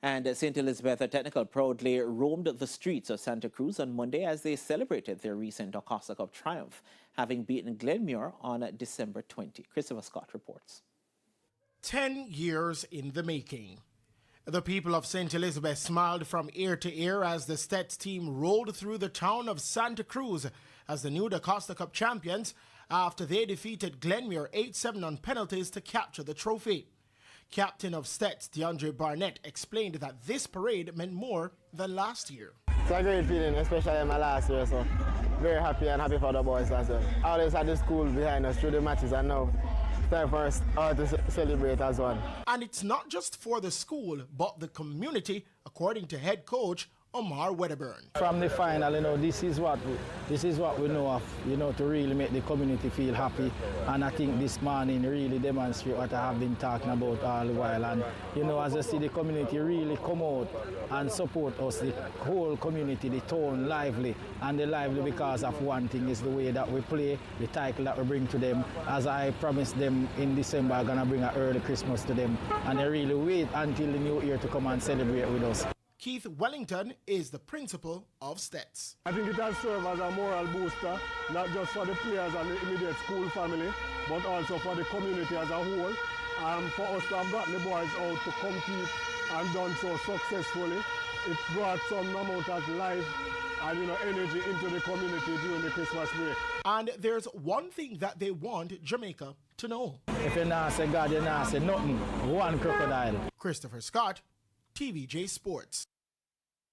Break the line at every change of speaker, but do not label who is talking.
And St. Elizabeth Technical proudly roamed the streets of Santa Cruz on Monday as they celebrated their recent DaCosta Cup triumph, having beaten Glenmuir on December 20. Christopher Scott reports.
10 years in the making. The people of St. Elizabeth smiled from ear to ear as the STETHS team rolled through the town of Santa Cruz as the new DaCosta Cup champions after they defeated Glenmuir 8-7 on penalties to capture the trophy. Captain of STETHS, DeAndre Barnett, explained that this parade meant more than last year.
It's a great feeling, especially in my last year, so very happy and happy for the boys as well. I always had the school behind us through the matches, and now it's time for us all to celebrate as one.
And it's not just for the school, but the community, according to head coach Omar Wedderburn.
From the final, this is what we know of, to really make the community feel happy. And I think this morning really demonstrate what I have been talking about all the while. And, as I see the community really come out and support us, the whole community, the town lively. And the lively because of one thing is the way that we play, the title that we bring to them. As I promised them in December, I'm going to bring an early Christmas to them. And they really wait until the new year to come and celebrate with us.
Keith Wellington is the principal of STETHS.
I think it has served as a moral booster, not just for the players and the immediate school family, but also for the community as a whole. For us to have gotten the boys out to compete and done so successfully, it brought some amount of life and energy into the community during the Christmas break.
And there's one thing that they want Jamaica to know.
If you're not say God, you're not say nothing. One crocodile.
Christopher Scott, TVJ Sports.